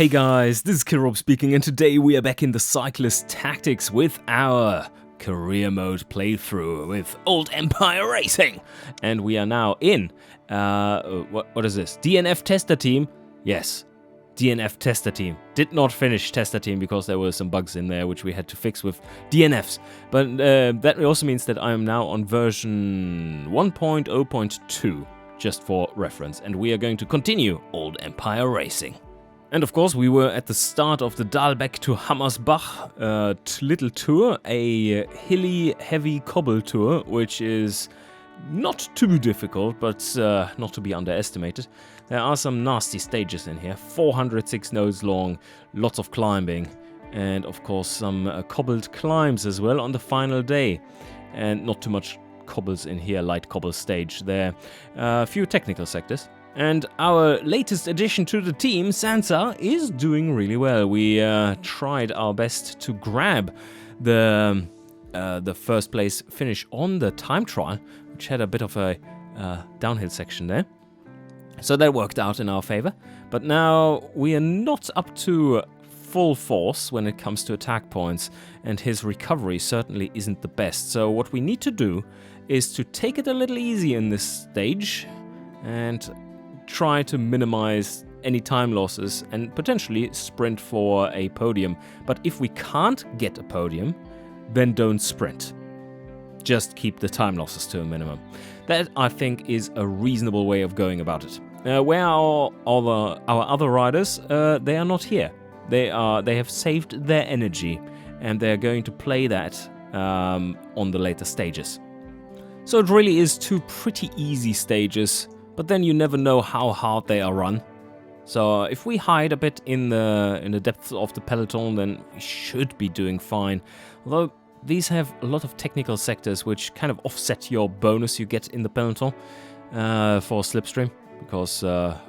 Hey guys, this is Kirop speaking, and today we are back in the Cyclist tactics with our career mode playthrough with Old Empire Racing. And we are now in, what is this? DNF tester team? Yes, DNF tester team. Did not finish tester team because there were some bugs in there which we had to fix with DNFs. But that also means that I am now on version 1.0.2, just for reference. And we are going to continue Old Empire Racing. And of course, we were at the start of the Dahlbeck to Hammersbach little tour, a hilly, heavy cobble tour, which is not too difficult, but not to be underestimated. There are some nasty stages in here, 406 nodes long, lots of climbing, and of course some cobbled climbs as well on the final day. And not too much cobbles in here, light cobble stage there. A few technical sectors. And our latest addition to the team, Sansa, is doing really well. We tried our best to grab the first place finish on the time trial, which had a bit of a downhill section there. So that worked out in our favor. But now we are not up to full force when it comes to attack points, and his recovery certainly isn't the best. So what we need to do is to take it a little easy in this stage and try to minimize any time losses and potentially sprint for a podium. But if we can't get a podium, then don't sprint. Just keep the time losses to a minimum. That, I think, is a reasonable way of going about it. Where are our other riders? They are not here. They have saved their energy, and they're going to play that on the later stages. So it really is two pretty easy stages. But then you never know how hard they are run. So if we hide a bit in the depths of the peloton, then we should be doing fine. Although these have a lot of technical sectors which kind of offset your bonus you get in the peloton for slipstream. Because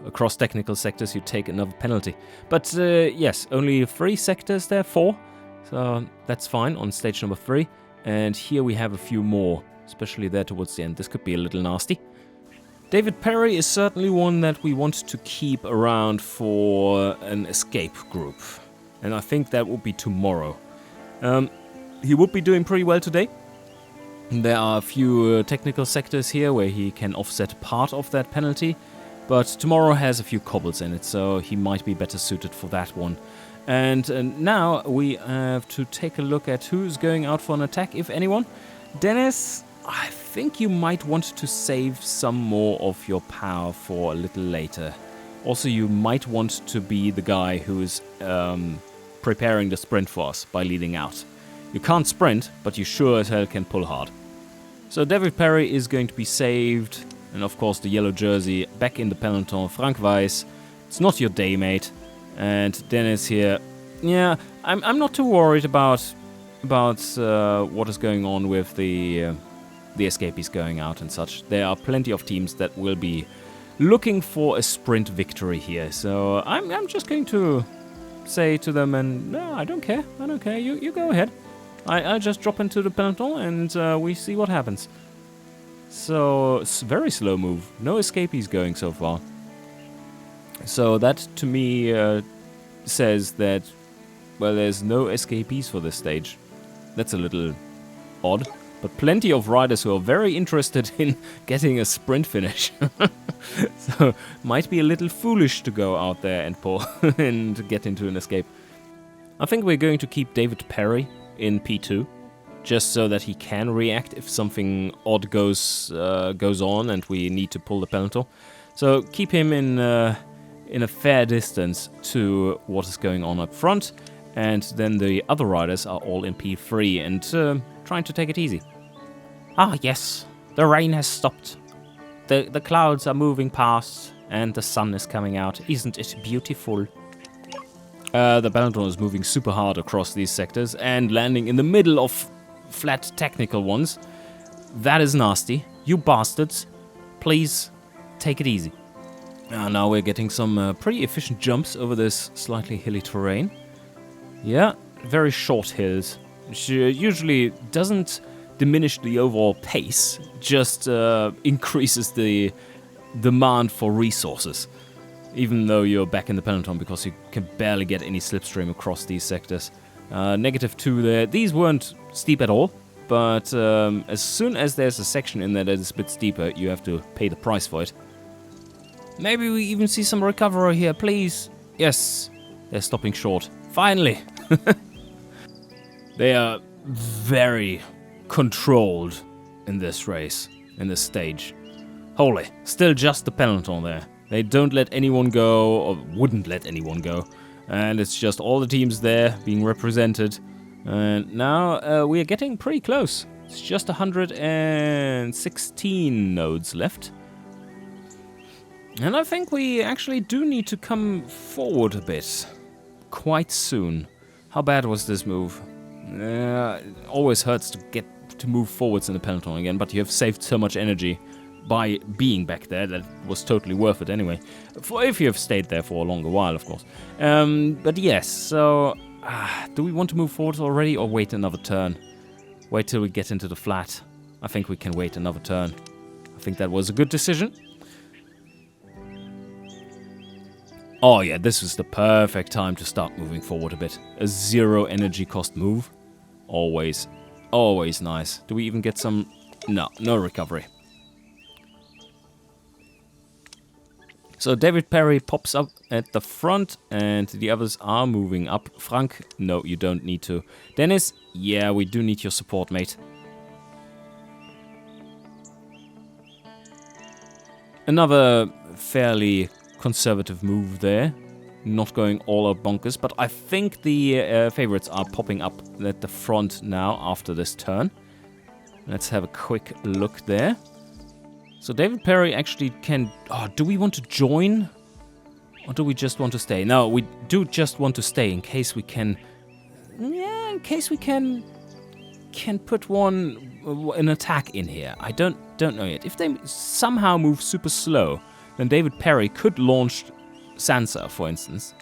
across technical sectors you take another penalty. But yes, only 3 sectors there, 4. So that's fine on stage number 3. And here we have a few more, especially there towards the end. This could be a little nasty. David Perry is certainly one that we want to keep around for an escape group. And I think that will be tomorrow. He would be doing pretty well today. There are a few technical sectors here where he can offset part of that penalty. But tomorrow has a few cobbles in it, so he might be better suited for that one. And now we have to take a look at who's going out for an attack, if anyone. Dennis, I think you might want to save some more of your power for a little later. Also, you might want to be the guy who is preparing the sprint for us by leading out. You can't sprint, but you sure as hell can pull hard. So David Perry is going to be saved. And of course the yellow jersey back in the peloton, Frank Weiss. It's not your day, mate. And Dennis here. Yeah, I'm not too worried about what is going on with the escapees going out and such. There are plenty of teams that will be looking for a sprint victory here. So I'm just going to say to them, and no, I don't care. You go ahead. I'll just drop into the peloton and we see what happens. So it's a very slow move. No escapees going so far. So that to me says that, well, there's no escapees for this stage. That's a little odd. But plenty of riders who are very interested in getting a sprint finish. So might be a little foolish to go out there and pull and get into an escape. I think we're going to keep David Perry in P2, just so that he can react if something odd goes on and we need to pull the peloton. So keep him in a fair distance to what is going on up front, and then the other riders are all in P3 and trying to take it easy. Ah, yes, the rain has stopped. The clouds are moving past and the sun is coming out. Isn't it beautiful? The peloton is moving super hard across these sectors and landing in the middle of flat technical ones. That is nasty. You bastards. Please take it easy. Now we're getting some pretty efficient jumps over this slightly hilly terrain. Yeah, very short hills, which usually doesn't diminish the overall pace, just increases the demand for resources. even though you're back in the peloton, because you can barely get any slipstream across these sectors. -2 there. These weren't steep at all, but as soon as there's a section in there that is a bit steeper, you have to pay the price for it. Maybe we even see some recovery here, please. Yes, they're stopping short. Finally! They are very controlled in this race, in this stage. Holy, still just the peloton there. They don't let anyone go, or wouldn't let anyone go. And it's just all the teams there being represented. And now we are getting pretty close. It's just 116 nodes left. And I think we actually do need to come forward a bit. Quite soon. How bad was this move? It always hurts to move forwards in the peloton again, but you have saved so much energy by being back there that was totally worth it anyway. If you have stayed there for a longer while, of course. But yes, so do we want to move forward already or wait another turn? Wait till we get into the flat. I think we can wait another turn. I think that was a good decision. Oh yeah, this is the perfect time to start moving forward a bit. A 0 energy cost move. Always nice. Do we even get some... No recovery. So David Perry pops up at the front and the others are moving up. Frank, no, you don't need to. Dennis, yeah, we do need your support, mate. Another fairly conservative move there. Not going all out bonkers, but I think the favorites are popping up at the front now after this turn. Let's have a quick look there. So David Perry actually can... Oh, do we want to join? Or do we just want to stay? No, we do just want to stay in case we can... Yeah, in case we can put an attack in here. I don't know yet. If they somehow move super slow, then David Perry could launch Sansa, for instance.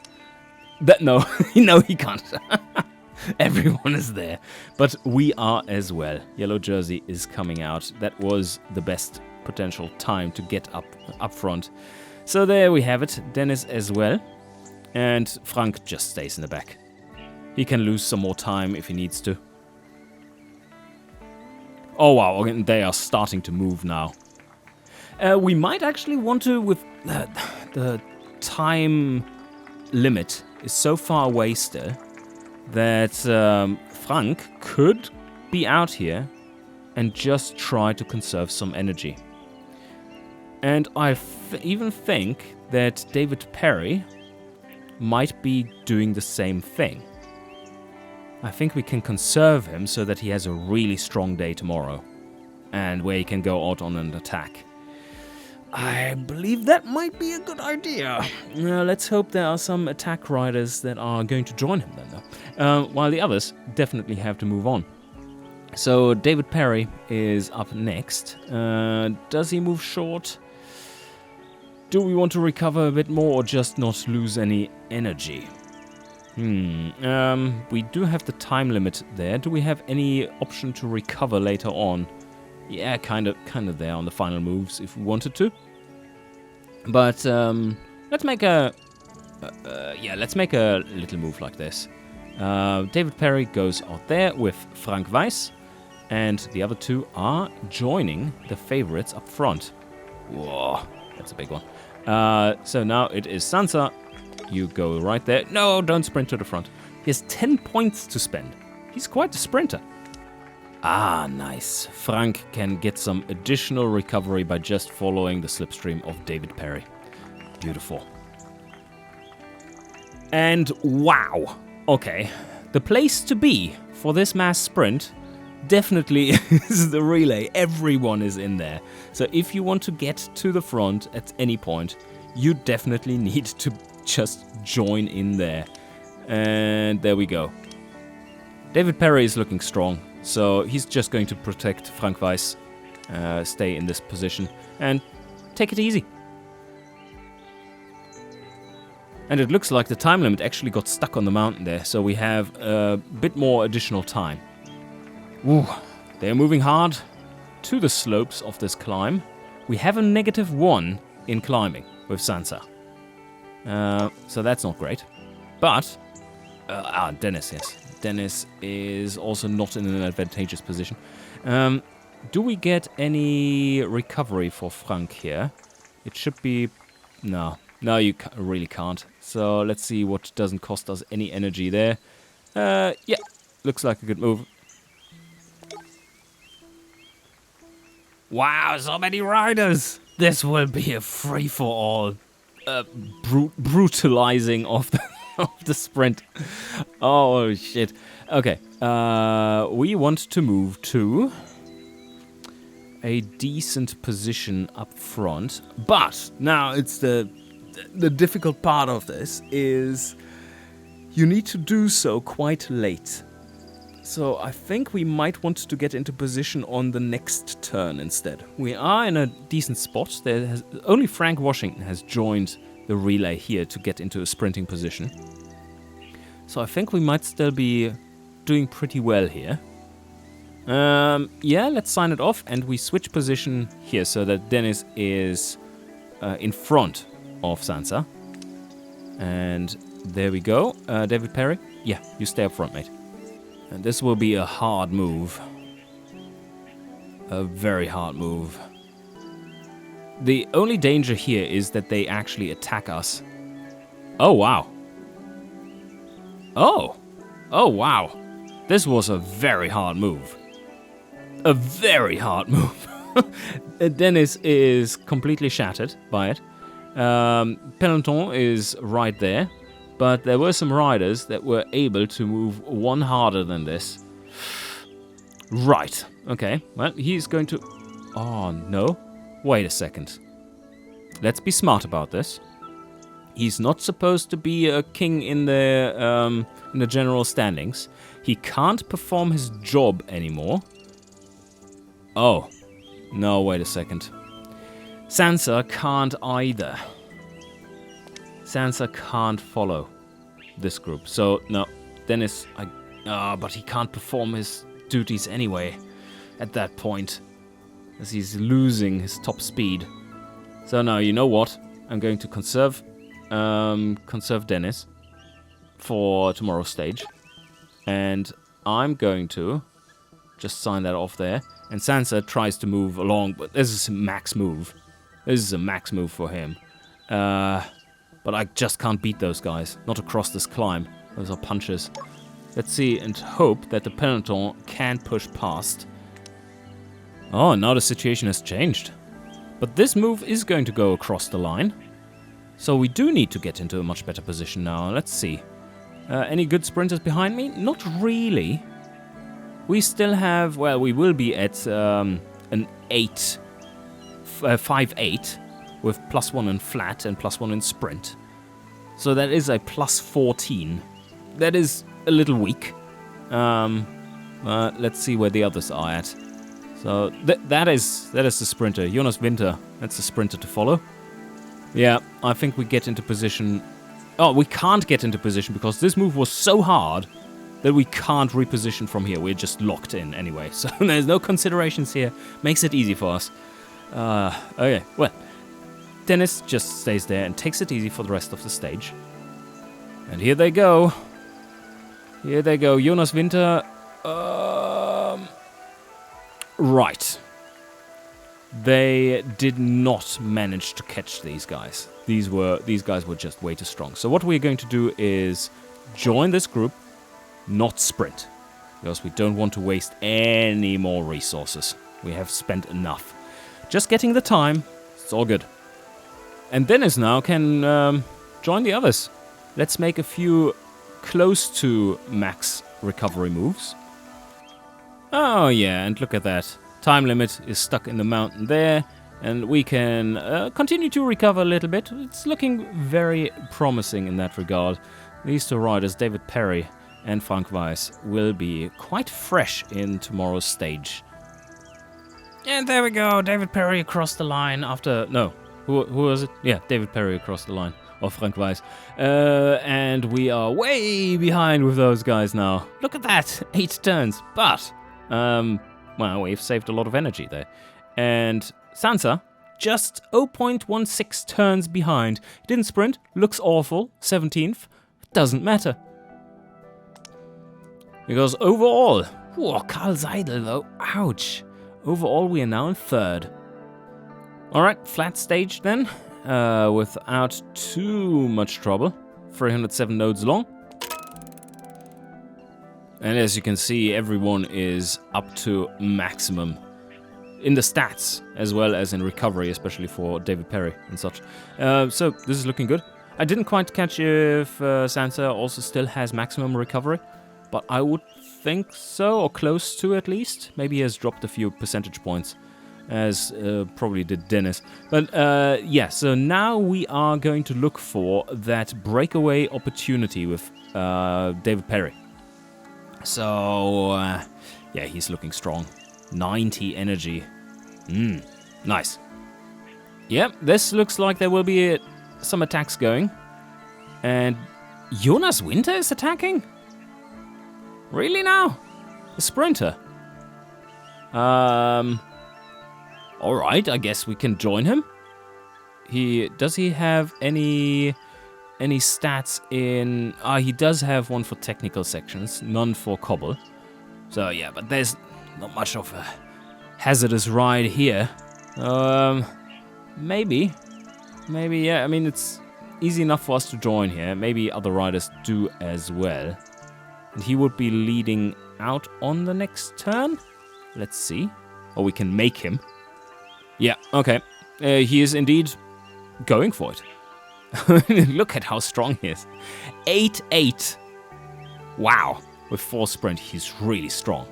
No, no, he can't. Everyone is there. But we are as well. Yellow jersey is coming out. That was the best potential time to get up front. So there we have it. Dennis as well. And Frank just stays in the back. He can lose some more time if he needs to. Oh wow, they are starting to move now. We might actually want to, with the time limit is so far away still, that Frank could be out here and just try to conserve some energy. And I even think that David Perry might be doing the same thing. I think we can conserve him so that he has a really strong day tomorrow, and where he can go out on an attack. I believe that might be a good idea. Let's hope there are some attack riders that are going to join him then, though. While the others definitely have to move on. So David Perry is up next. Does he move short? Do we want to recover a bit more or just not lose any energy? We do have the time limit there. Do we have any option to recover later on? Yeah, kind of there on the final moves if we wanted to. But let's make a little move like this. David Perry goes out there with Frank Weiss, and the other two are joining the favorites up front. Whoa, that's a big one. So now it is Sansa. You go right there. No, don't sprint to the front. He has 10 points to spend. He's quite a sprinter. Ah, nice. Frank can get some additional recovery by just following the slipstream of David Perry. Beautiful. And wow. Okay. The place to be for this mass sprint definitely is the relay. Everyone is in there. So if you want to get to the front at any point, you definitely need to just join in there. And there we go. David Perry is looking strong. So he's just going to protect Frank Weiss, stay in this position, and take it easy. And it looks like the time limit actually got stuck on the mountain there, so we have a bit more additional time. Ooh, they're moving hard to the slopes of this climb. We have a -1 in climbing with Sansa. So that's not great. But, Dennis, yes. Dennis is also not in an advantageous position. Do we get any recovery for Frank here? It should be... No, you really can't. So let's see what doesn't cost us any energy there. Yeah, looks like a good move. Wow, so many riders! This will be a free-for-all. Brutalizing of the sprint. Oh, shit. Okay, we want to move to a decent position up front. But now it's the difficult part of this is you need to do so quite late. So I think we might want to get into position on the next turn instead. We are in a decent spot. Only Frank Washington has joined the relay here to get into a sprinting position. So I think we might still be doing pretty well here. Yeah, let's sign it off, and we switch position here so that Dennis is in front of Sansa. And there we go. David Perry, yeah, you stay up front, mate. And this will be a hard move. A very hard move. The only danger here is that they actually attack us. Oh, wow. Oh, wow. This was a very hard move. A very hard move. Dennis is completely shattered by it. Peloton is right there. But there were some riders that were able to move one harder than this. Right. Okay. Well, he's going to... Oh, no. Wait a second. Let's be smart about this. He's not supposed to be a king in the general standings. He can't perform his job anymore. Oh. No, wait a second. Sansa can't either. Sansa can't follow this group. So, no, Dennis, but he can't perform his duties anyway at that point, as he's losing his top speed. So now, you know what? I'm going to conserve Dennis for tomorrow's stage. And I'm going to just sign that off there. And Sansa tries to move along, but this is a max move. This is a max move for him. But I just can't beat those guys. Not across this climb. Those are punches. Let's see and hope that the peloton can push past. Oh, now the situation has changed. But this move is going to go across the line. So we do need to get into a much better position now. Let's see. Any good sprinters behind me? Not really. We still have... Well, we will be at an 5-8. With +1 in flat and +1 in sprint. So that is a +14. That is a little weak. Let's see where the others are at. So that is the sprinter. Jonas Winter, that's the sprinter to follow. Yeah, I think we get into position... Oh, we can't get into position because this move was so hard that we can't reposition from here. We're just locked in anyway. So there's no considerations here. Makes it easy for us. Okay, well... Dennis just stays there and takes it easy for the rest of the stage. And here they go. Here they go. Jonas Winter. Right. They did not manage to catch these guys. These guys were just way too strong. So what we're going to do is join this group, not sprint. Because we don't want to waste any more resources. We have spent enough. Just getting the time. It's all good. And Dennis now can join the others. Let's make a few close to max recovery moves. Oh yeah, and look at that. Time limit is stuck in the mountain there. And we can continue to recover a little bit. It's looking very promising in that regard. These two riders, David Perry and Frank Weiss, will be quite fresh in tomorrow's stage. And there we go, David Perry across the line after... No. Who was it? Yeah, David Perry across the line. Or Frank Weiss. And we are way behind with those guys now. Look at that! 8 turns. But, well, we've saved a lot of energy there. And Sansa just 0.16 turns behind. He didn't sprint, looks awful, 17th, doesn't matter. Because overall, whoa, Karl Seidel though, ouch. Overall we are now in 3rd. Alright, flat stage then, without too much trouble. 307 nodes long. And as you can see, everyone is up to maximum. In the stats, as well as in recovery, especially for David Perry and such. So this is looking good. I didn't quite catch if Sansa also still has maximum recovery, but I would think so, or close to at least. Maybe he has dropped a few percentage points, as probably did Dennis. But yeah, so now we are going to look for that breakaway opportunity with David Perry. So, yeah, he's looking strong. 90 energy. Nice. Yep, this looks like there will be some attacks going. And Jonas Winter is attacking? Really now? A sprinter? Alright, I guess we can join him. Does he have any stats in... he does have one for technical sections, none for cobble. So yeah, but there's not much of a hazardous ride here. Maybe, yeah, I mean, it's easy enough for us to join here. Maybe other riders do as well. And he would be leading out on the next turn. Let's see. Or we can make him. Yeah, okay. He is indeed going for it. Look at how strong he is. 8-8. Wow. With 4 sprint, he's really strong.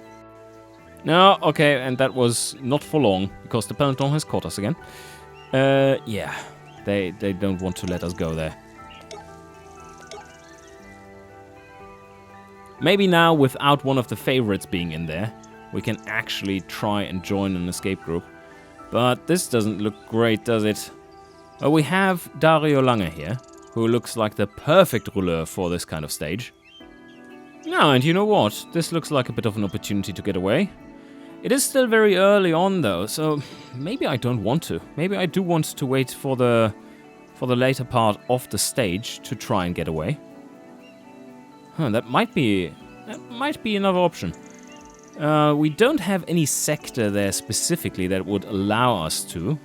No, okay, and that was not for long, because the peloton has caught us again. Yeah, they don't want to let us go there. Maybe now, without one of the favorites being in there, we can actually try and join an escape group. But this doesn't look great, does it? Well, we have Dario Lange here, who looks like the perfect rouleur for this kind of stage. No, and you know what? This looks like a bit of an opportunity to get away. It is still very early on, though, so maybe I don't want to. Maybe I do want to wait for the later part of the stage to try and get away. That might be another option. We don't have any sector there specifically that would allow us to,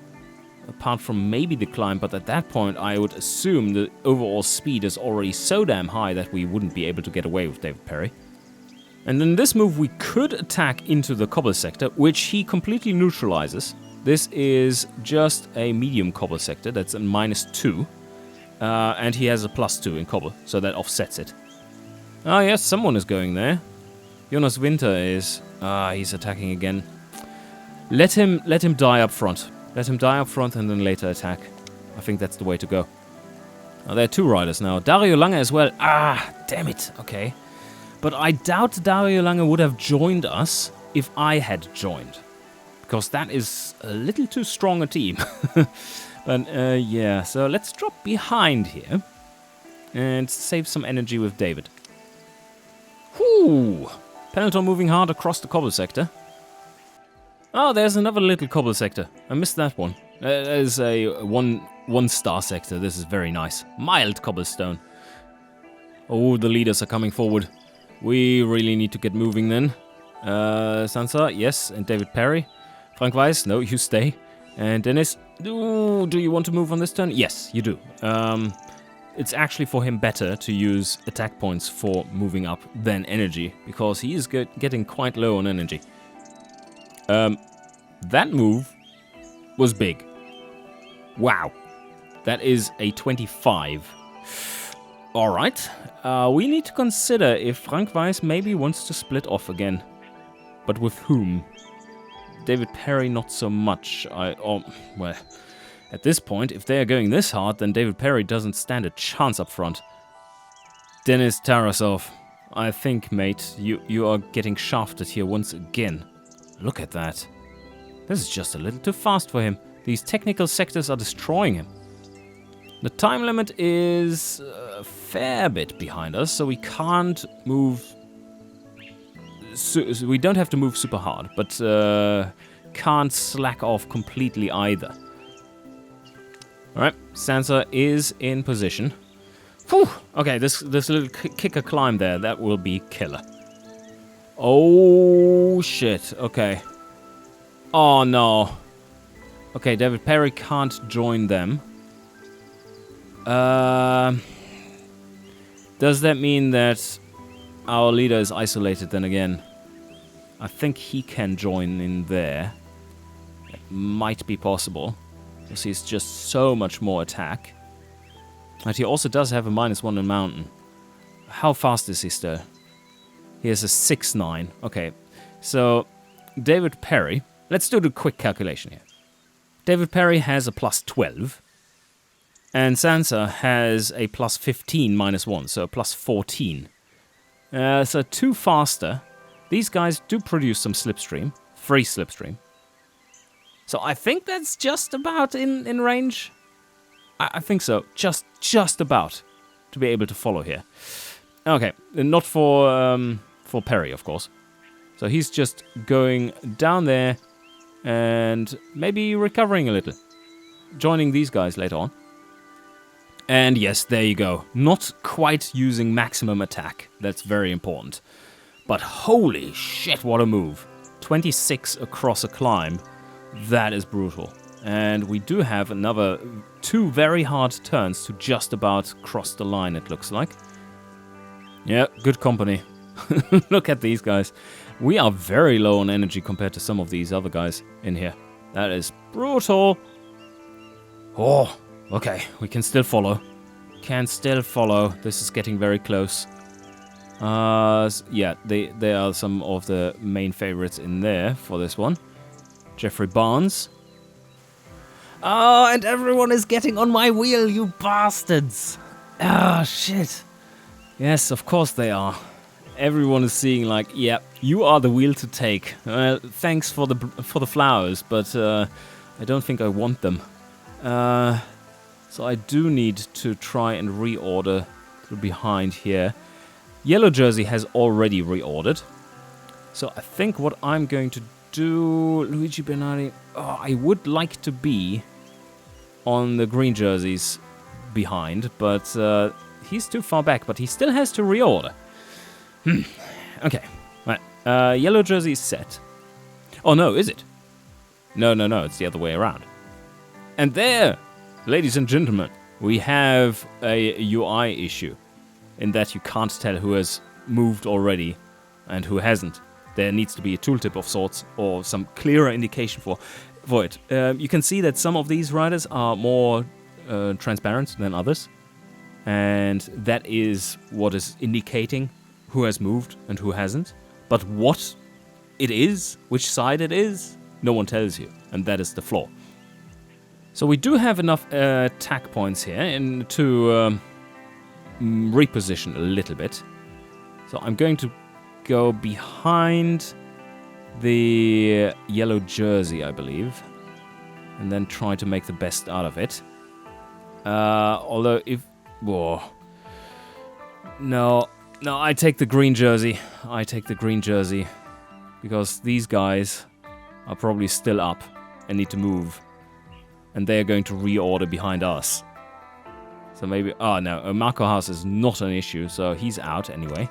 apart from maybe the climb, but at that point I would assume the overall speed is already so damn high that we wouldn't be able to get away with David Perry. And in this move we could attack into the cobble sector, which he completely neutralizes. This is just a medium cobble sector, that's a -2, and he has a +2 in cobble, so that offsets it. Ah, yes, someone is going there. Jonas Winter is... he's attacking again. Let him die up front. Let him die up front and then later attack. I think that's the way to go. There are 2 riders now. Dario Lange as well. Damn it. Okay. But I doubt Dario Lange would have joined us if I had joined. Because that is a little too strong a team. But yeah, so let's drop behind here. And save some energy with David. Whoo! Peloton moving hard across the cobble sector. Oh, there's another little cobble sector. I missed that one. There's a one-star sector. This is very nice. Mild cobblestone. Oh, the leaders are coming forward. We really need to get moving then. Sansa, yes, and David Perry. Frank Weiss, no, you stay. And Dennis, do you want to move on this turn? Yes, you do. It's actually for him better to use attack points for moving up than energy, because he is getting quite low on energy. That move was big. Wow. That is a 25. Alright. We need to consider if Frank Weiss maybe wants to split off again. But with whom? David Perry not so much. Well, at this point, if they are going this hard, then David Perry doesn't stand a chance up front. Denis Tarasov, I think, mate, you are getting shafted here once again. Look at that. This is just a little too fast for him. These technical sectors are destroying him. The time limit is a fair bit behind us, so we can't move... So we don't have to move super hard, but can't slack off completely either. Alright, Sansa is in position. Whew! Okay, this little kicker climb there, that will be killer. Oh, shit. Okay. Oh, no. Okay, David Perry can't join them. Does that mean that our leader is isolated then again? I think he can join in there. It might be possible. Because he's just so much more attack. And he also does have a -1 in mountain. How fast is he still? He has a 6-9. Okay, so David Perry. Let's do the quick calculation here. David Perry has a +12. And Sansa has a +15 -1, so a +14. So 2 faster. These guys do produce some slipstream. Free slipstream. So I think that's just about in range. I think so. Just about to be able to follow here. Okay, not for Perry, of course. So he's just going down there and maybe recovering a little. Joining these guys later on. And yes, there you go. Not quite using maximum attack. That's very important. But holy shit, what a move. 26 across a climb. That is brutal. And we do have another 2 very hard turns to just about cross the line, it looks like. Yeah, good company. Look at these guys. We are very low on energy compared to some of these other guys in here. That is brutal. Oh, okay. We can still follow. Can still follow. This is getting very close. Yeah, they are some of the main favorites in there for this one. Jeffrey Barnes. Oh, and everyone is getting on my wheel, you bastards. Ah, shit. Yes, of course they are. Everyone is seeing like, yeah, you are the wheel to take. Thanks for the flowers, but I don't think I want them. So I do need to try and reorder to behind here. Yellow Jersey has already reordered. So I think what I'm going to do, Luigi Bernardi, I would like to be on the green jerseys behind, but he's too far back, but he still has to reorder. Okay, right. Yellow jersey is set. Oh no, is it? No, it's the other way around. And there, ladies and gentlemen, we have a UI issue in that you can't tell who has moved already and who hasn't. There needs to be a tooltip of sorts or some clearer indication for it. You can see that some of these riders are more transparent than others. And that is what is indicating who has moved and who hasn't. But what it is, which side it is, no one tells you. And that is the flaw. So we do have enough attack points here to reposition a little bit. So I'm going to go behind the yellow jersey, I believe. And then try to make the best out of it. Although if... Whoa. No, I take the green jersey. Because these guys are probably still up and need to move. And they're going to reorder behind us. So maybe... Oh, no. Marco Haas is not an issue, so he's out anyway.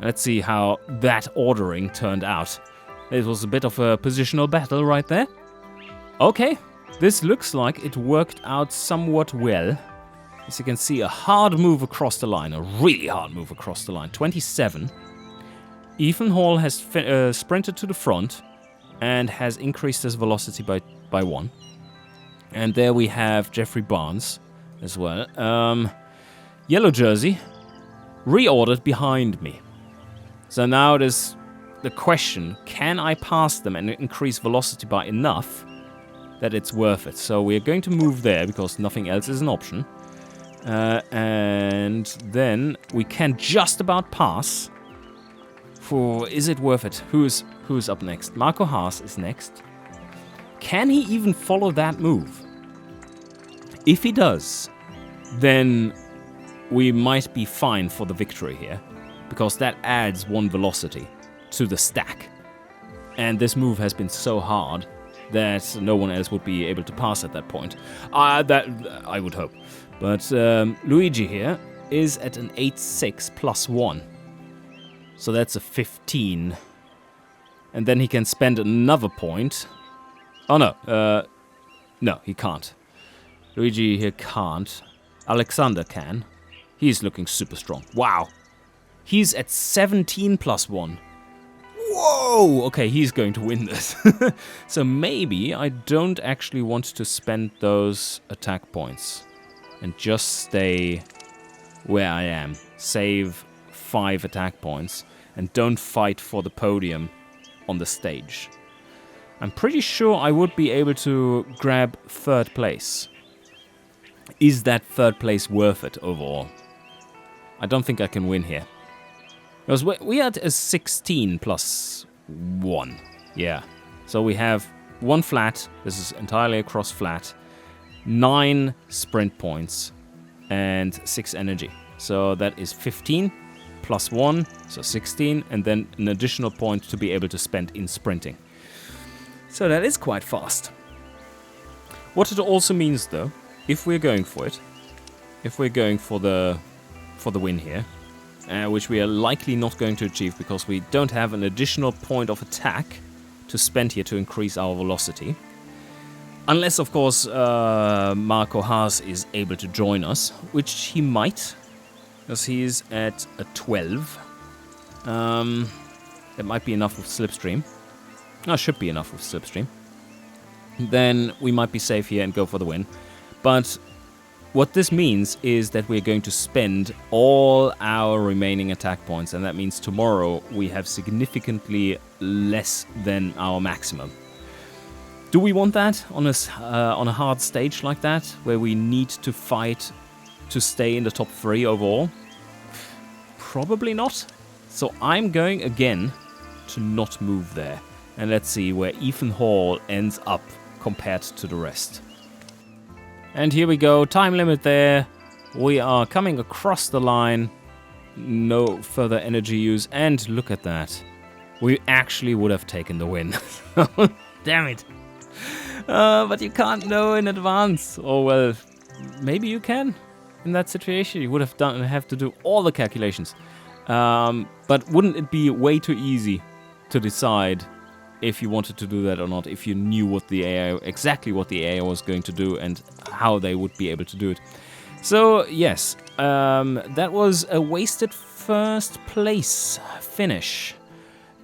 Let's see how that ordering turned out. It was a bit of a positional battle right there. Okay. This looks like it worked out somewhat well. As you can see, a hard move across the line. A really hard move across the line. 27. Ethan Hall has sprinted to the front and has increased his velocity by 1. And there we have Jeffrey Barnes as well. Yellow jersey reordered behind me. So now it is the question, can I pass them and increase velocity by enough that it's worth it? So we're going to move there because nothing else is an option. And then we can just about pass. Is it worth it? Who's up next? Marco Haas is next. Can he even follow that move? If he does, then we might be fine for the victory here. Because that adds 1 velocity to the stack. And this move has been so hard that no one else would be able to pass at that point. That I would hope. But Luigi here is at an 8-6 plus 1. So that's a 15. And then he can spend another point. Oh no, no, he can't. Luigi here can't. Alexander can. He's looking super strong. Wow. He's at 17 plus 1. Whoa! Okay, he's going to win this. So maybe I don't actually want to spend those attack points. And just stay where I am. Save 5 attack points. And don't fight for the podium on the stage. I'm pretty sure I would be able to grab 3rd place. Is that 3rd place worth it overall? I don't think I can win here. Because we had a 16 plus 1. Yeah. So we have 1 flat. This is entirely across flat. 9 sprint points. And 6 energy. So that is 15 plus 1. So 16. And then an additional point to be able to spend in sprinting. So that is quite fast. What it also means though, if we're going for it, if we're going for the win here, which we are likely not going to achieve because we don't have an additional point of attack to spend here to increase our velocity. Unless, of course, Marco Haas is able to join us, which he might, because he's at a 12. That might be enough with Slipstream. No, should be enough with Slipstream. Then we might be safe here and go for the win. But what this means is that we're going to spend all our remaining attack points, and that means tomorrow we have significantly less than our maximum. Do we want that on a hard stage like that, where we need to fight to stay in the top 3 overall? Probably not. So I'm going again to not move there. And let's see where Ethan Hall ends up compared to the rest. And here we go, time limit there. We are coming across the line. No further energy use. And look at that. We actually would have taken the win. Damn it. But you can't know in advance. Or well, maybe you can. In that situation, you would have to do all the calculations. But wouldn't it be way too easy to decide if you wanted to do that or not, if you knew what the AI, exactly what the AI was going to do and how they would be able to do it. So, yes, that was a wasted 1st place finish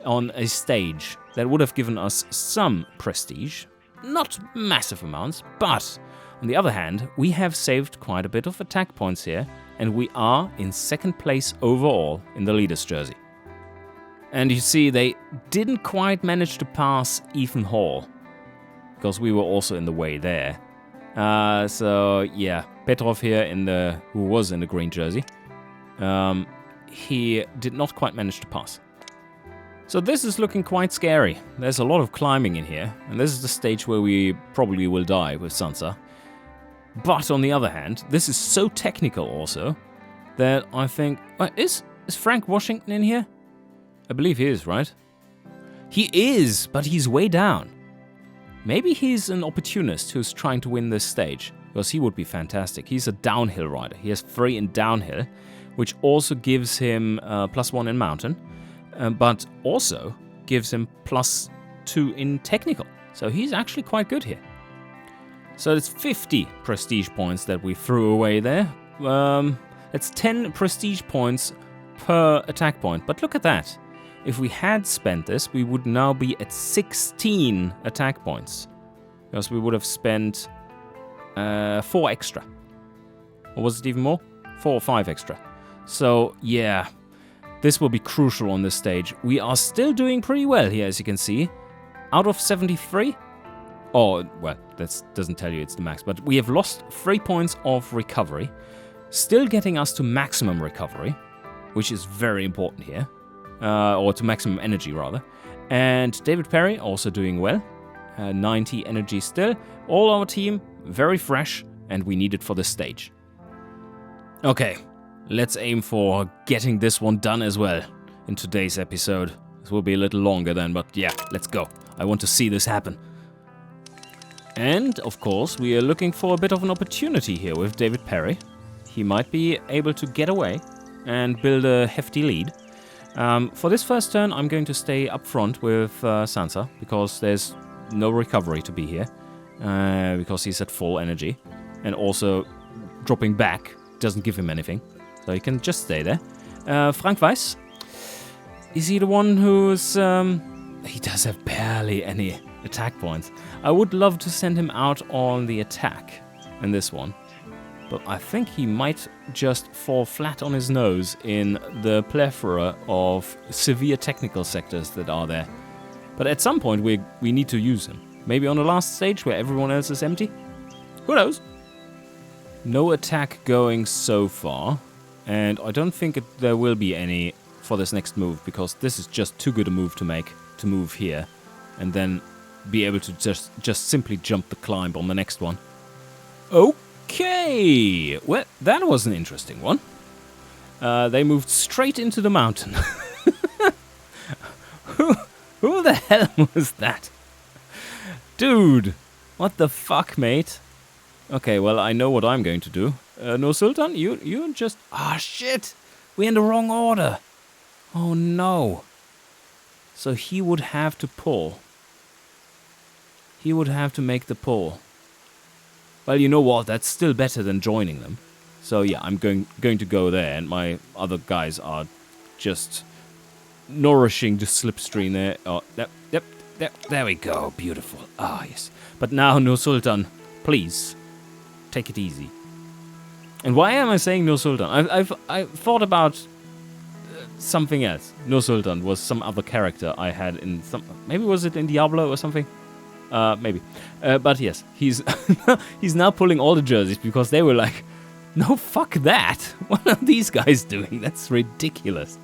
on a stage that would have given us some prestige, not massive amounts, but on the other hand, we have saved quite a bit of attack points here, and we are in 2nd place overall in the leader's jersey. And you see, they didn't quite manage to pass Ethan Hall, because we were also in the way there. So yeah, Petrov here who was in the green jersey, he did not quite manage to pass. So this is looking quite scary. There's a lot of climbing in here, and this is the stage where we probably will die with Sansa. But on the other hand, this is so technical also that I think, is Frank Washington in here? I believe he is, right? He is, but he's way down. Maybe he's an opportunist who's trying to win this stage, because he would be fantastic. He's a downhill rider. He has 3 in downhill, which also gives him +1 in mountain, but also gives him +2 in technical. So he's actually quite good here. So it's 50 prestige points that we threw away there. It's 10 prestige points per attack point, but look at that. If we had spent this, we would now be at 16 attack points. Because we would have spent 4 extra. Or was it even more? 4 or 5 extra. So, yeah, this will be crucial on this stage. We are still doing pretty well here, as you can see. Out of 73? Oh, well, that doesn't tell you it's the max. But we have lost 3 points of recovery. Still getting us to maximum recovery, which is very important here. Or to maximum energy, rather. And David Perry also doing well. 90 energy still. All our team, very fresh, and we need it for this stage. Okay, let's aim for getting this one done as well in today's episode. This will be a little longer then, but yeah, let's go. I want to see this happen. And, of course, we are looking for a bit of an opportunity here with David Perry. He might be able to get away and build a hefty lead. For this first turn, I'm going to stay up front with Sansa, because there's no recovery to be here, because he's at full energy. And also, dropping back doesn't give him anything, so he can just stay there. Frank Weiss, is he the one who's... he does have barely any attack points. I would love to send him out on the attack in this one, but I think he might just fall flat on his nose in the plethora of severe technical sectors that are there. But at some point we need to use him. Maybe on the last stage where everyone else is empty? Who knows? No attack going so far, and I don't think there will be any for this next move, because this is just too good a move to make, to move here, and then be able to just simply jump the climb on the next one. Okay, well, that was an interesting one. They moved straight into the mountain. Who the hell was that? Dude, what the fuck, mate? Okay, well, I know what I'm going to do. No, Sultan, you just... Ah, shit! We're in the wrong order. Oh, no. So he would have to pull. He would have to make the pull. Well, you know what? That's still better than joining them. So, yeah, I'm going to go there, and my other guys are just nourishing the slipstream there. Oh, yep, there we go. Beautiful. Ah, yes. But now, no Sultan, please, take it easy. And why am I saying no Sultan? I've thought about something else. No Sultan was some other character I had in some... Maybe was it in Diablo or something? Maybe. But yes, he's he's now pulling all the jerseys because they were like, no, fuck that. What are these guys doing? That's ridiculous.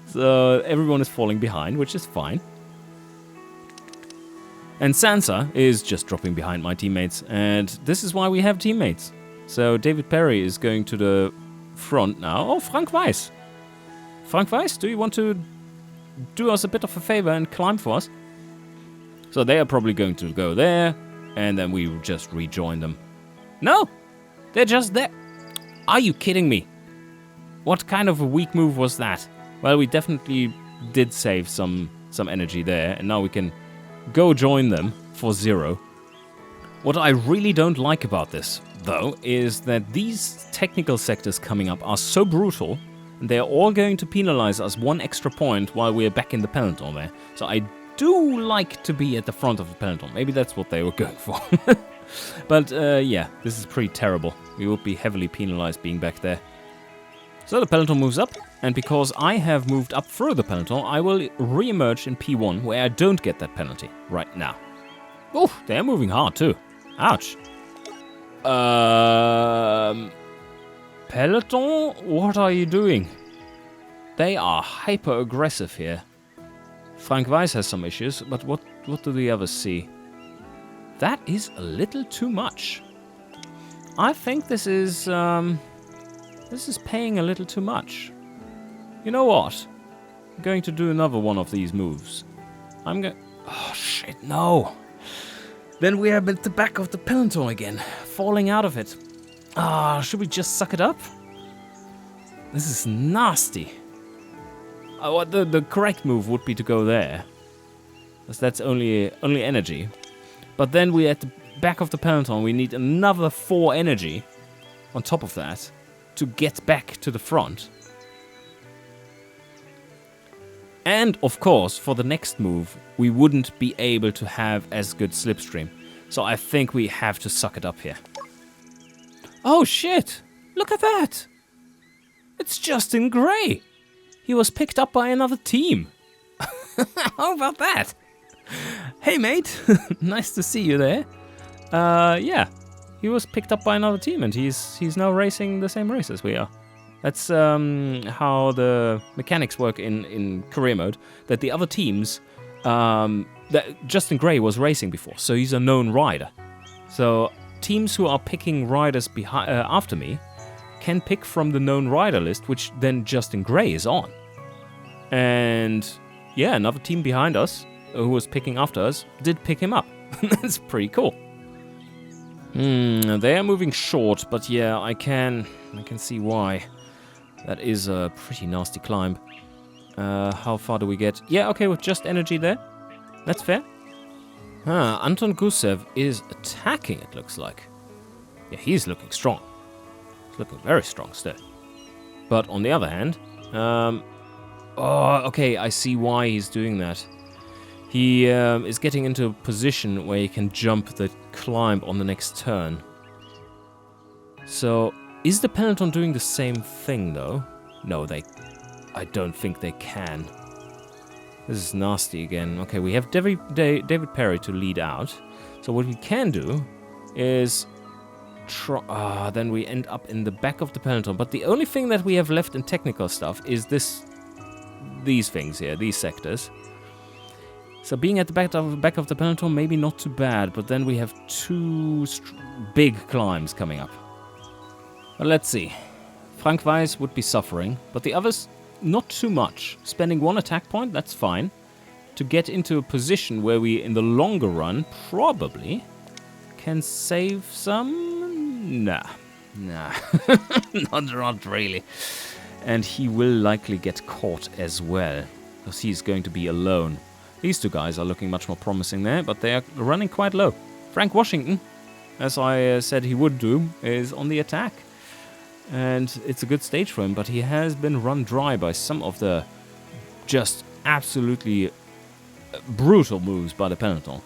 So everyone is falling behind, which is fine. And Sansa is just dropping behind my teammates, and this is why we have teammates. So David Perry is going to the front now. Oh, Frank Weiss. Frank Weiss, do you want to do us a bit of a favor and climb for us? So they are probably going to go there, and then we will just rejoin them. No, they're just there. Are you kidding me? What kind of a weak move was that? Well, we definitely did save some energy there, and now we can go join them for 0. What I really don't like about this, though, is that these technical sectors coming up are so brutal, and they're all going to penalize us 1 extra point while we're back in the peloton there. So I do like to be at the front of the peloton. Maybe that's what they were going for. But yeah, this is pretty terrible. We would be heavily penalized being back there. So the peloton moves up, and because I have moved up through the peloton, I will re-emerge in P1, where I don't get that penalty right now. Oh, they're moving hard too. Ouch. Peloton, what are you doing? They are hyper-aggressive here. Frank Weiss has some issues, but what do the others see? That is a little too much. I think this is paying a little too much. You know what? I'm going to do another one of these moves. Oh, shit, no. Then we are at the back of the peloton again, falling out of it. Ah, should we just suck it up? This is nasty. The correct move would be to go there, because that's only energy. But then we're at the back of the peloton. We need another 4 energy on top of that to get back to the front. And, of course, for the next move, we wouldn't be able to have as good slipstream. So I think we have to suck it up here. Oh, shit! Look at that! It's Justin Gray! He was picked up by another team. How about that? Hey, mate. Nice to see you there. Yeah. He was picked up by another team, and he's now racing the same race as we are. That's how the mechanics work in career mode. That the other teams, that Justin Gray was racing before, so he's a known rider. So teams who are picking riders after me can pick from the known rider list, which then Justin Gray is on. And yeah, another team behind us, who was picking after us, did pick him up. That's pretty cool. They are moving short, but yeah, I can see why. That is a pretty nasty climb. How far do we get? Yeah, okay, with just energy there. That's fair. Anton Gusev is attacking, it looks like. Yeah, he's looking strong. He's looking very strong still. But on the other hand, okay, I see why he's doing that. He is getting into a position where he can jump the climb on the next turn. So, is the peloton doing the same thing though? No, I don't think they can. This is nasty again. Okay, we have David Perry to lead out. So what we can do is then we end up in the back of the peloton. But the only thing that we have left in technical stuff is these things here, these sectors. So being at the back of the peloton, maybe not too bad. But then we have two big climbs coming up. But let's see. Frank Weiss would be suffering, but the others, not too much. Spending one attack point, that's fine. To get into a position where we, in the longer run, probably can save some? Nah. Not really. And he will likely get caught as well, because he's going to be alone. These two guys are looking much more promising there, but they are running quite low. Frank Washington, as I said he would do, is on the attack. And it's a good stage for him, but he has been run dry by some of the just absolutely brutal moves by the peloton.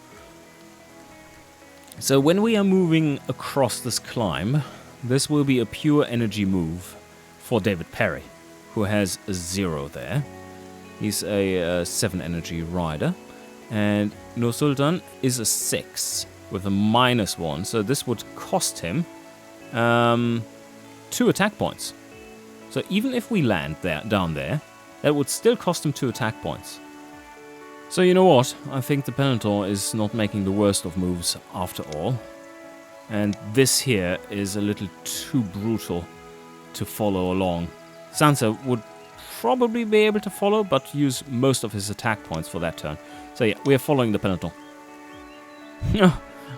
So when we are moving across this climb, this will be a pure energy move for David Perry, who has a 0 there. He's a 7 energy rider. And Nur Sultan is a 6 with a -1, so this would cost him 2 attack points. So even if we land down there, that would still cost him 2 attack points. So you know what? I think the peloton is not making the worst of moves after all. And this here is a little too brutal to follow along. Sansa would probably be able to follow, but use most of his attack points for that turn. So yeah, we are following the peloton.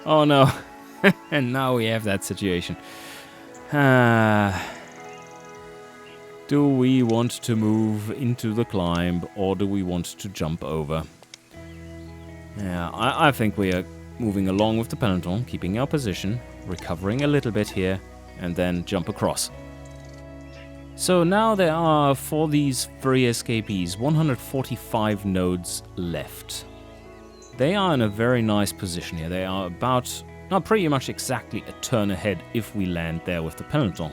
Oh no. And now we have that situation. Do we want to move into the climb, or do we want to jump over? Yeah, I think we are moving along with the peloton, keeping our position, recovering a little bit here, and then jump across. So now there are, for these 3 escapees, 145 nodes left. They are in a very nice position here. They are about... Not pretty much exactly a turn ahead if we land there with the peloton.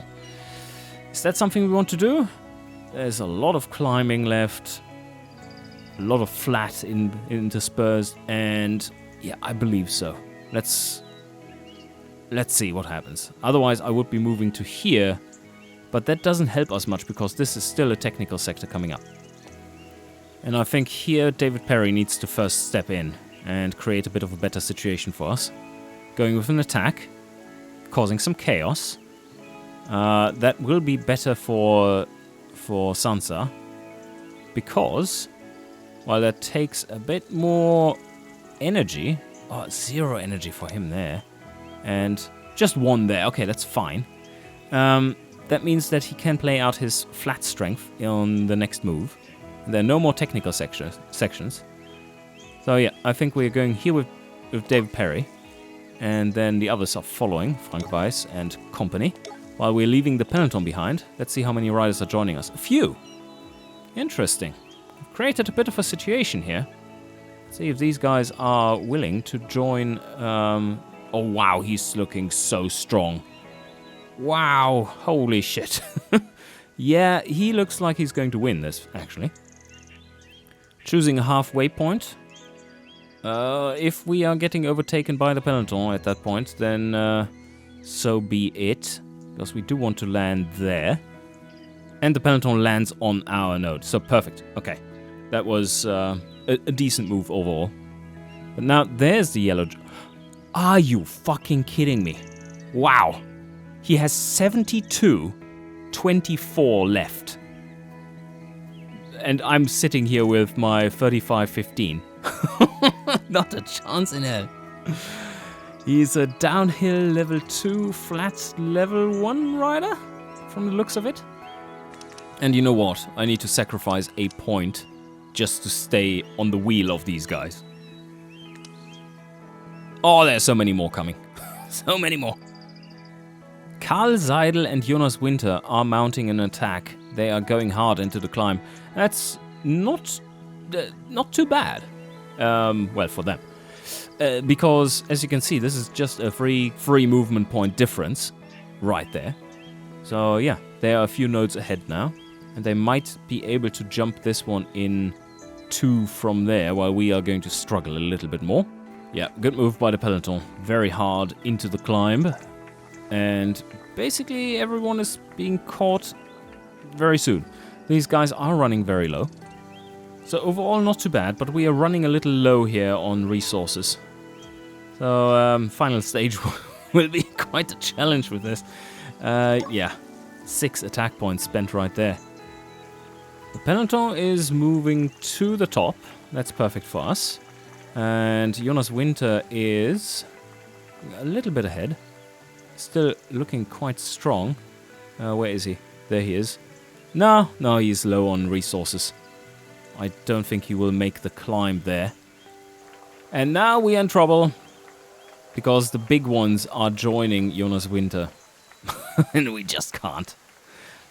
Is that something we want to do? There's a lot of climbing left, a lot of flat interspersed, and yeah, I believe so. Let's see what happens. Otherwise, I would be moving to here, but that doesn't help us much because this is still a technical sector coming up. And I think here David Perry needs to first step in and create a bit of a better situation for us. Going with an attack, causing some chaos. That will be better for Sansa, because while that takes a bit more energy, 0 energy for him there, and just 1 there. Okay, that's fine. That means that he can play out his flat strength on the next move. There are no more technical sections. So yeah, I think we're going here with David Perry. And then the others are following, Frank Weiss and company, while we're leaving the peloton behind. Let's see how many riders are joining us. A few! Interesting. We've created a bit of a situation here. Let's see if these guys are willing to join... Oh wow, he's looking so strong. Wow, holy shit. Yeah, he looks like he's going to win this, actually. Choosing a halfway point. If we are getting overtaken by the peloton at that point, then so be it. Because we do want to land there. And the peloton lands on our node. So perfect. Okay. That was a decent move overall. But now there's the yellow... Are you fucking kidding me? Wow. He has 72-24 left. And I'm sitting here with my 35-15. Not a chance in hell. He's a downhill level 2, flat level 1 rider, from the looks of it. And you know what? I need to sacrifice a point just to stay on the wheel of these guys. Oh, there's so many more coming. So many more. Karl Seidel and Jonas Winter are mounting an attack. They are going hard into the climb. That's not too bad. Well, for them. Because, as you can see, this is just a free movement point difference right there. So, yeah, they are a few nodes ahead now. And they might be able to jump this one in 2 from there, while we are going to struggle a little bit more. Yeah, good move by the peloton. Very hard into the climb. And basically everyone is being caught very soon. These guys are running very low. So overall not too bad, but we are running a little low here on resources. So final stage will be quite a challenge with this. Yeah, 6 attack points spent right there. The peloton is moving to the top. That's perfect for us. And Jonas Winter is a little bit ahead. Still looking quite strong. Where is he? There he is. No, he's low on resources. I don't think he will make the climb there. And now we are in trouble. Because the big ones are joining Jonas Winter. And we just can't.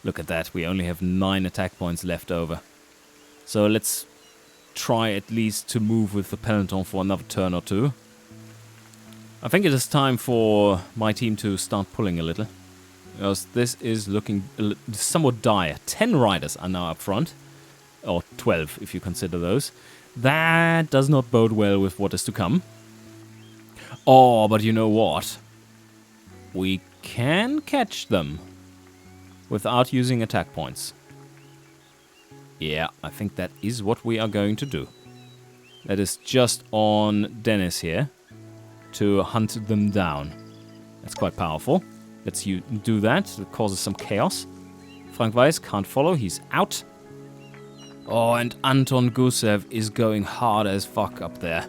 Look at that, we only have 9 attack points left over. So let's try at least to move with the peloton for another turn or 2. I think it is time for my team to start pulling a little. Because this is looking somewhat dire. 10 riders are now up front. Or 12 if you consider those. That does not bode well with what is to come. Oh, but you know what? We can catch them. Without using attack points. Yeah, I think that is what we are going to do. That is just on Dennis here. To hunt them down. That's quite powerful. Let's do that. It causes some chaos. Frank Weiss can't follow. He's out. Oh, and Anton Gusev is going hard as fuck up there.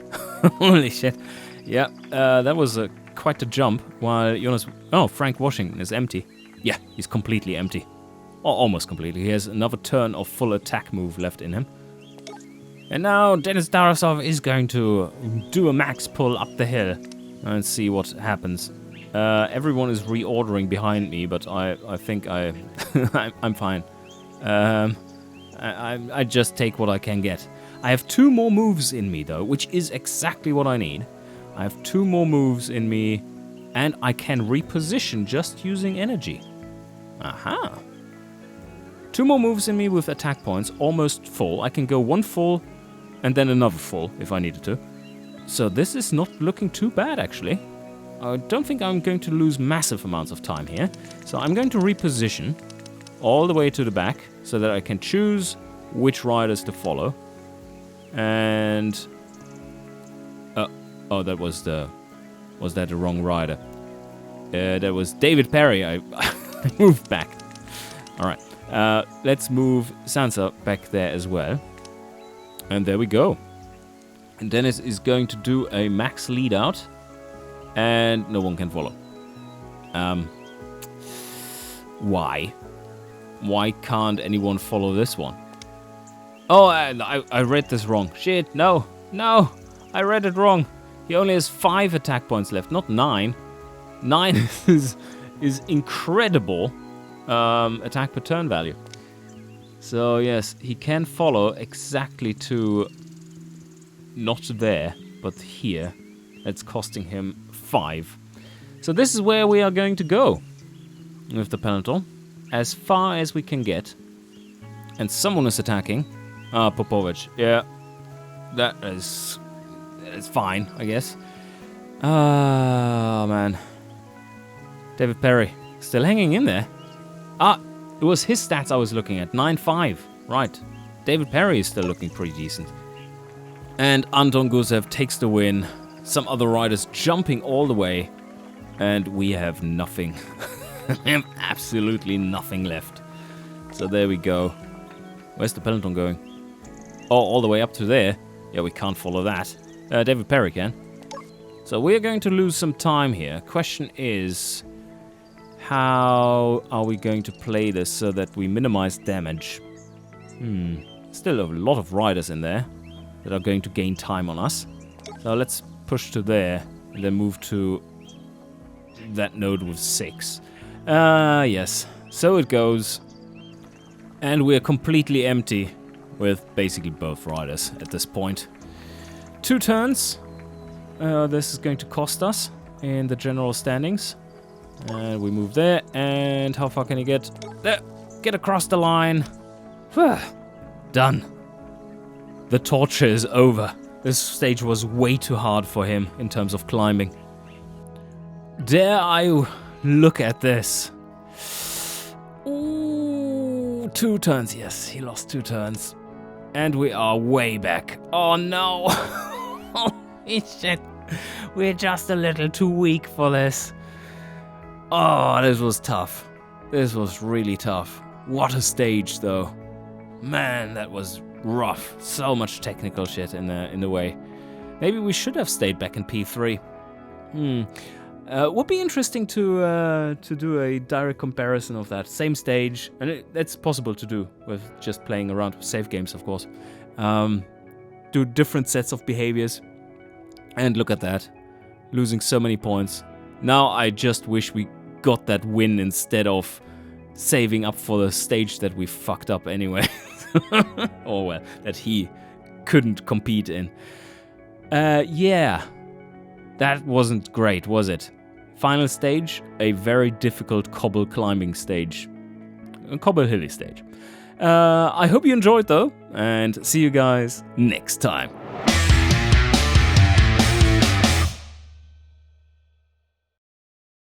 Holy shit. Yeah, that was quite a jump. While Jonas... Oh, Frank Washington is empty. Yeah, he's completely empty. Or almost completely. He has another turn of full attack move left in him. And now Denis Tarasov is going to do a max pull up the hill. And see what happens. Everyone is reordering behind me, but I think I'm fine. I just take what I can get. I have 2 more moves in me, though, which is exactly what I need. I have 2 more moves in me, and I can reposition just using energy. Aha! 2 more moves in me with attack points, almost full. I can go 1 full, and then another full, if I needed to. So this is not looking too bad, actually. I don't think I'm going to lose massive amounts of time here. So I'm going to reposition all the way to the back, so that I can choose which riders to follow. And... oh, that was the... Was that the wrong rider? That was David Perry. I moved back. Alright. Let's move Sansa back there as well. And there we go. And Dennis is going to do a max lead out. And no one can follow. Why? Why can't anyone follow this one? Oh, I read this wrong. Shit, no. I read it wrong. He only has 5 attack points left, not 9. 9 is incredible attack per turn value. So yes, he can follow exactly to not there, but here. That's costing him 5. So this is where we are going to go with the peloton. As far as we can get. And someone is attacking. Popovic. Yeah. That is fine, I guess. Oh, man. David Perry. Still hanging in there. It was his stats I was looking at. 9-5. Right. David Perry is still looking pretty decent. And Anton Gusev takes the win. Some other riders jumping all the way. And we have nothing. We have absolutely nothing left. So there we go. Where's the peloton going? Oh, all the way up to there. Yeah, we can't follow that. David Perry can. So we're going to lose some time here. Question is, how are we going to play this so that we minimize damage? Still a lot of riders in there that are going to gain time on us. So let's push to there and then move to that node with 6. Yes, so it goes. And we're completely empty with basically both riders at this point. 2 turns. This is going to cost us in the general standings. And we move there. And how far can he get? There. Get across the line. Done. The torture is over. This stage was way too hard for him in terms of climbing. Dare I look at this? Ooh, 2 turns. Yes, he lost 2 turns. And we are way back. Oh no. Holy shit. We're just a little too weak for this. Oh, this was tough. This was really tough. What a stage though. Man, that was rough. So much technical shit in the way. Maybe we should have stayed back in P3. Would be interesting to do a direct comparison of that same stage, and that's possible to do with just playing around with save games, of course. Do different sets of behaviors, and look at that, losing so many points. Now I just wish we got that win instead of saving up for the stage that we fucked up anyway. Or well, that he couldn't compete in. Yeah, that wasn't great, was it? Final stage, a very difficult cobble climbing stage. A cobble hilly stage. I hope you enjoyed though, and see you guys next time.